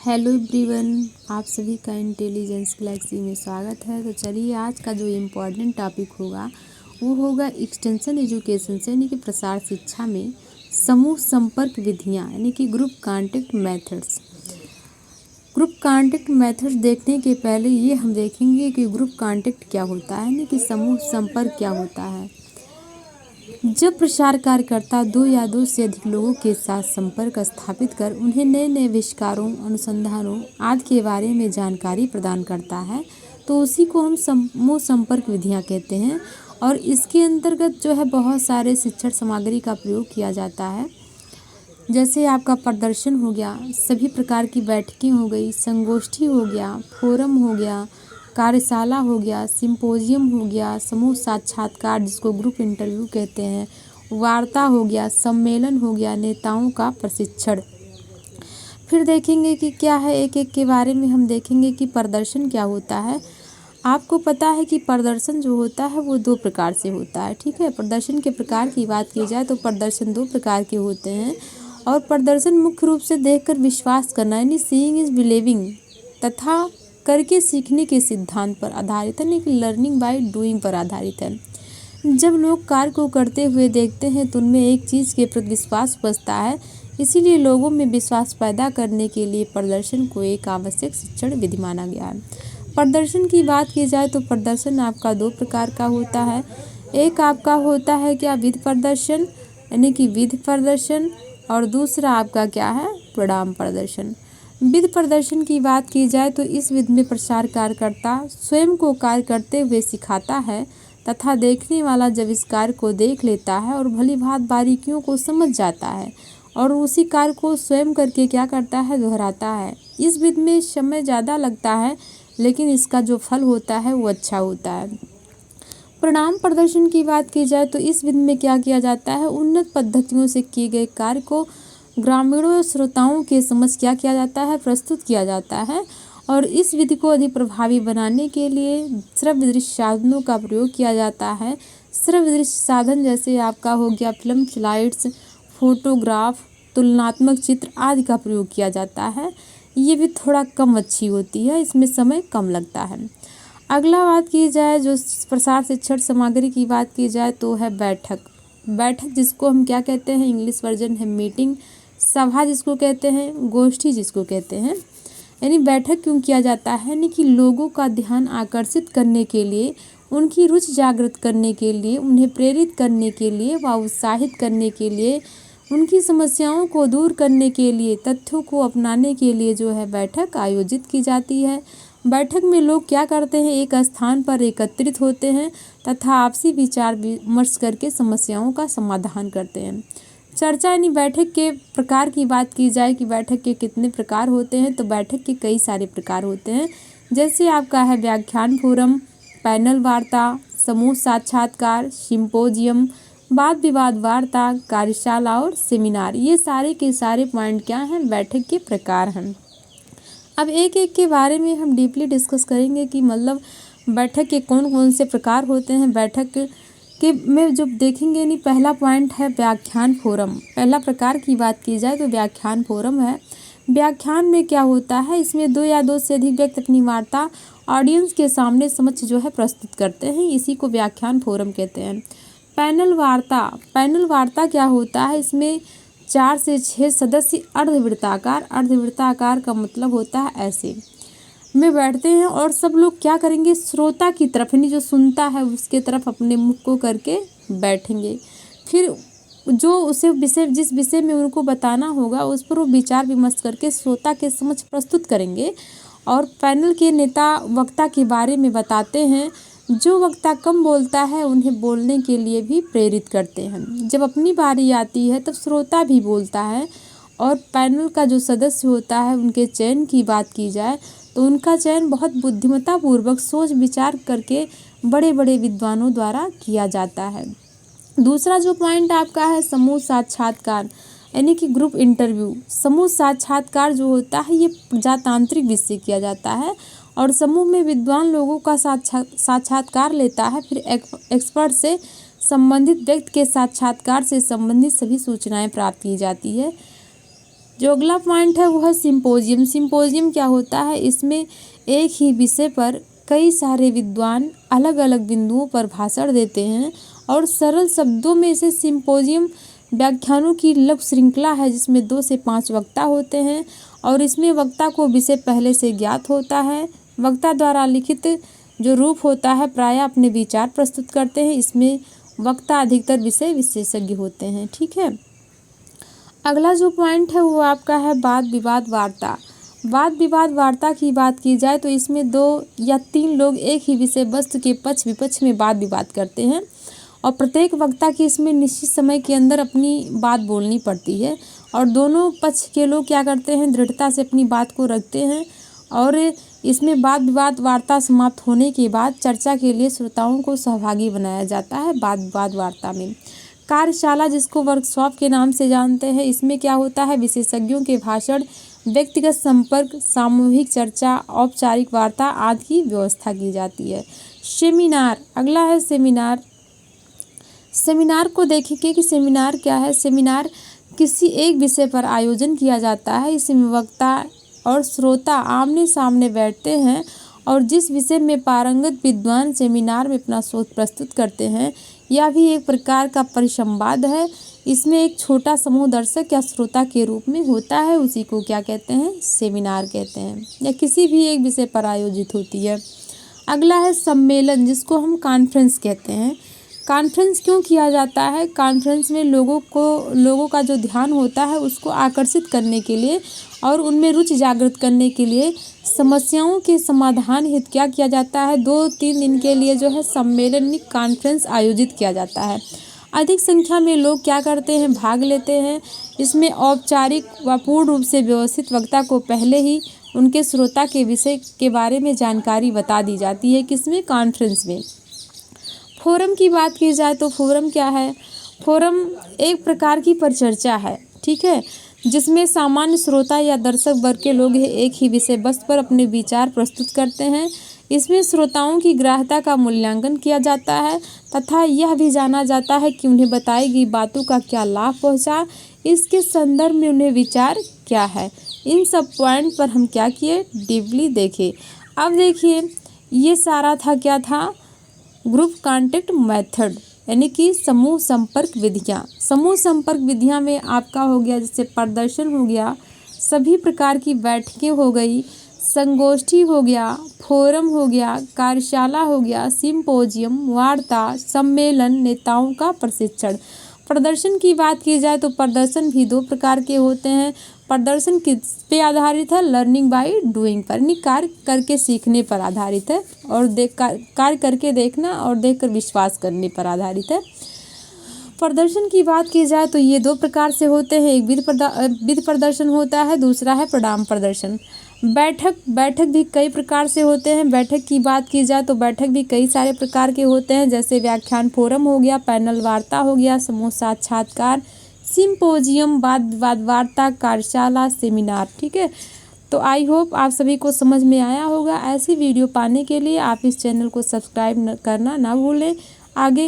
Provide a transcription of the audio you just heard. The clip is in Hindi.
हेलो एवरीवन, आप सभी का इंटेलिजेंस गैलेक्सी में स्वागत है। तो चलिए आज का जो इम्पोर्टेंट टॉपिक होगा वो होगा एक्सटेंशन एजुकेशन से यानी कि प्रसार शिक्षा में समूह संपर्क विधियां यानी कि group contact methods. Group contact methods देखने के पहले ये हम देखेंगे कि ग्रुप कांटेक्ट क्या होता है यानी कि समूह संपर्क क्या होता है। जब प्रसार कार्यकर्ता दो या दो से अधिक लोगों के साथ संपर्क स्थापित कर उन्हें नए नए आविष्कारों, अनुसंधानों आदि के बारे में जानकारी प्रदान करता है तो उसी को हम समूह संपर्क विधियां कहते हैं। और इसके अंतर्गत जो है बहुत सारे शिक्षण सामग्री का प्रयोग किया जाता है, जैसे आपका प्रदर्शन हो गया, सभी प्रकार की बैठकें हो गई, संगोष्ठी हो गया, फोरम हो गया, कार्यशाला हो गया, सिंपोजियम हो गया, समूह साक्षात्कार जिसको ग्रुप इंटरव्यू कहते हैं, वार्ता हो गया, सम्मेलन हो गया, नेताओं का प्रशिक्षण। फिर देखेंगे कि क्या है, एक एक के बारे में हम देखेंगे कि प्रदर्शन क्या होता है। आपको पता है कि प्रदर्शन जो होता है वो दो प्रकार से होता है, ठीक है। प्रदर्शन के प्रकार की बात की जाए तो प्रदर्शन दो प्रकार के होते हैं। और प्रदर्शन मुख्य रूप से देखकर विश्वास करना यानी सीइंग इज बिलीविंग तथा करके सीखने के सिद्धांत पर आधारित है, यानी कि लर्निंग बाय डूइंग पर आधारित है। जब लोग कार्य को करते हुए देखते हैं तो उनमें एक चीज़ के प्रति विश्वास बसता है, इसीलिए लोगों में विश्वास पैदा करने के लिए प्रदर्शन को एक आवश्यक शिक्षण विधि माना गया है। प्रदर्शन की बात की जाए तो प्रदर्शन आपका दो प्रकार का होता है। एक आपका होता है क्या, विध प्रदर्शन यानी कि विध प्रदर्शन, और दूसरा आपका क्या है, परिणाम प्रदर्शन। विध प्रदर्शन की बात की जाए तो इस विधि में प्रसार कार्यकर्ता स्वयं को कार्य करते हुए सिखाता है तथा देखने वाला जब इस कार्य को देख लेता है और भली भांति बारीकियों को समझ जाता है और उसी कार्य को स्वयं करके क्या करता है, दोहराता है। इस विधि में समय ज़्यादा लगता है लेकिन इसका जो फल होता है वो अच्छा होता है। परिणाम प्रदर्शन की बात की जाए तो इस विधि में क्या किया जाता है, उन्नत पद्धतियों से किए गए कार्य को ग्रामीणों श्रोताओं के समझ क्या किया जाता है, प्रस्तुत किया जाता है। और इस विधि को अधिक प्रभावी बनाने के लिए श्रव्य दृश्य साधनों का प्रयोग किया जाता है। श्रव्य दृश्य साधन जैसे आपका हो गया फिल्म, स्लाइड्स, फोटोग्राफ, तुलनात्मक चित्र आदि का प्रयोग किया जाता है। ये भी थोड़ा कम अच्छी होती है, इसमें समय कम लगता है। अगला बात की जाए जो प्रसार शिक्षण सामग्री की बात की जाए तो है बैठक। बैठक जिसको हम क्या कहते हैं, इंग्लिश वर्जन है मीटिंग। सभा जिसको कहते हैं, गोष्ठी जिसको कहते हैं। यानी बैठक क्यों किया जाता है, यानी कि लोगों का ध्यान आकर्षित करने के लिए, उनकी रुचि जागृत करने के लिए, उन्हें प्रेरित करने के लिए व उत्साहित करने के लिए, उनकी समस्याओं को दूर करने के लिए, तथ्यों को अपनाने के लिए जो है बैठक आयोजित की जाती है। बैठक में लोग क्या करते हैं, एक स्थान पर एकत्रित होते हैं तथा आपसी विचार विमर्श करके समस्याओं का समाधान करते हैं। चर्चा यानी बैठक के प्रकार की बात की जाए कि बैठक के कितने प्रकार होते हैं, तो बैठक के कई सारे प्रकार होते हैं। जैसे आपका है व्याख्यान फोरम, पैनल वार्ता, समूह साक्षात्कार, सिंपोजियम, वाद विवाद वार्ता, कार्यशाला और सेमिनार। ये सारे के सारे पॉइंट क्या हैं, बैठक के प्रकार हैं। अब एक एक के बारे में हम डीपली डिस्कस करेंगे कि मतलब बैठक के कौन कौन से प्रकार होते हैं। बैठक के में जो देखेंगे नहीं, पहला पॉइंट है व्याख्यान फोरम। पहला प्रकार की बात की जाए तो व्याख्यान फोरम है। व्याख्यान में क्या होता है, इसमें दो या दो से अधिक व्यक्ति अपनी वार्ता ऑडियंस के सामने समक्ष जो है प्रस्तुत करते हैं, इसी को व्याख्यान फोरम कहते हैं। पैनल वार्ता, पैनल वार्ता क्या होता है, इसमें 4 से 6 सदस्य अर्धवृत्ताकार, अर्धवृत्ताकार का मतलब होता है ऐसे में बैठते हैं और सब लोग क्या करेंगे, श्रोता की तरफ यानी जो सुनता है उसके तरफ अपने मुख को करके बैठेंगे। फिर जो उसे विषय, जिस विषय में उनको बताना होगा उस पर वो विचार विमर्श करके श्रोता के समक्ष प्रस्तुत करेंगे। और पैनल के नेता वक्ता के बारे में बताते हैं। जो वक्ता कम बोलता है उन्हें बोलने के लिए भी प्रेरित करते हैं। जब अपनी बारी आती है तब श्रोता भी बोलता है। और पैनल का जो सदस्य होता है उनके चयन की बात की जाए तो उनका चयन बहुत बुद्धिमत्तापूर्वक सोच विचार करके बड़े बड़े विद्वानों द्वारा किया जाता है। दूसरा जो पॉइंट आपका है समूह साक्षात्कार यानी कि ग्रुप इंटरव्यू। समूह साक्षात्कार जो होता है ये प्रजातांत्रिक विधि से किया जाता है और समूह में विद्वान लोगों का साक्षात्कार लेता है। फिर एक्सपर्ट से संबंधित व्यक्ति के साक्षात्कार से संबंधित सभी सूचनाएं प्राप्त की जाती है। जो अगला पॉइंट है वो है सिंपोजियम। सिंपोजियम क्या होता है, इसमें एक ही विषय पर कई सारे विद्वान अलग अलग बिंदुओं पर भाषण देते हैं और सरल शब्दों में इसे सिंपोजियम व्याख्यानों की लघु श्रृंखला है जिसमें 2 से 5 वक्ता होते हैं और इसमें वक्ता को विषय पहले से ज्ञात होता है। वक्ता द्वारा लिखित जो रूप होता है प्रायः अपने विचार प्रस्तुत करते हैं। इसमें वक्ता अधिकतर विषय विशेषज्ञ होते हैं। ठीक है, अगला जो पॉइंट है वो आपका है वाद विवाद वार्ता। वाद विवाद वार्ता की बात की जाए तो इसमें 2 या 3 लोग एक ही विषय वस्तु के पक्ष विपक्ष में वाद विवाद करते हैं और प्रत्येक वक्ता की इसमें निश्चित समय के अंदर अपनी बात बोलनी पड़ती है और दोनों पक्ष के लोग क्या करते हैं, दृढ़ता से अपनी बात को रखते हैं और इसमें वाद विवाद वार्ता समाप्त होने के बाद चर्चा के लिए श्रोताओं को सहभागी बनाया जाता है। वाद विवाद वार्ता में कार्यशाला, जिसको वर्कशॉप के नाम से जानते हैं, इसमें क्या होता है, विशेषज्ञों के भाषण, व्यक्तिगत संपर्क, सामूहिक चर्चा, औपचारिक वार्ता आदि की व्यवस्था की जाती है। सेमिनार, अगला है सेमिनार। सेमिनार को देखेंगे कि सेमिनार क्या है। सेमिनार किसी एक विषय पर आयोजन किया जाता है। इसमें वक्ता और श्रोता आमने सामने बैठते हैं और जिस विषय में पारंगत विद्वान सेमिनार में अपना शोध प्रस्तुत करते हैं, यह भी एक प्रकार का परिसंवाद है। इसमें एक छोटा समूह दर्शक या श्रोता के रूप में होता है, उसी को क्या कहते हैं, सेमिनार कहते हैं, या किसी भी एक विषय पर आयोजित होती है। अगला है सम्मेलन, जिसको हम कॉन्फ्रेंस कहते हैं। कॉन्फ्रेंस क्यों किया जाता है, कॉन्फ्रेंस में लोगों का जो ध्यान होता है उसको आकर्षित करने के लिए और उनमें रुचि जागृत करने के लिए समस्याओं के समाधान हेतु क्या किया जाता है, 2-3 दिन के लिए जो है सम्मेलन कॉन्फ्रेंस आयोजित किया जाता है। अधिक संख्या में लोग क्या करते हैं, भाग लेते हैं। इसमें औपचारिक व पूर्ण रूप से व्यवस्थित वक्ता को पहले ही उनके श्रोता के विषय के बारे में जानकारी बता दी जाती है। किसमें, कॉन्फ्रेंस में। फोरम की बात की जाए तो फोरम क्या है, फोरम एक प्रकार की परिचर्चा है, ठीक है, जिसमें सामान्य श्रोता या दर्शक वर्ग के लोग एक ही विषय वस्तु पर अपने विचार प्रस्तुत करते हैं। इसमें श्रोताओं की ग्राह्यता का मूल्यांकन किया जाता है तथा यह भी जाना जाता है कि उन्हें बताई गई बातों का क्या लाभ पहुंचा, इसके संदर्भ में उन्हें विचार क्या है। इन सब पॉइंट पर हम क्या किए, डीपली देखे। अब देखिए, ये सारा था क्या था, ग्रुप कॉन्टेक्ट मेथड, यानी कि समूह संपर्क विधियाँ। समूह संपर्क विधियाँ में आपका हो गया जैसे प्रदर्शन हो गया, सभी प्रकार की बैठकें हो गई, संगोष्ठी हो गया, फोरम हो गया, कार्यशाला हो गया, सिंपोजियम, वार्ता, सम्मेलन, नेताओं का प्रशिक्षण। प्रदर्शन की बात की जाए तो प्रदर्शन भी 2 प्रकार के होते हैं। प्रदर्शन किस पे आधारित है, लर्निंग बाय डूइंग पर, यानी कार्य करके सीखने पर आधारित है और कार्य करके देखना और देखकर विश्वास करने पर आधारित है। प्रदर्शन की बात की जाए तो ये 2 प्रकार से होते हैं, एक विधि प्रदर्शन होता है, दूसरा है परिणाम प्रदर्शन। बैठक भी कई प्रकार से होते हैं। बैठक की बात की जाए तो बैठक भी कई सारे प्रकार के होते हैं, जैसे व्याख्यान, फोरम हो गया, पैनल वार्ता हो गया, समूह साक्षात्कार, सिंपोजियम, वाद विवाद वार्ता, कार्यशाला, सेमिनार। ठीक है, तो आई होप आप सभी को समझ में आया होगा। ऐसी वीडियो पाने के लिए आप इस चैनल को सब्सक्राइब करना ना भूलें। आगे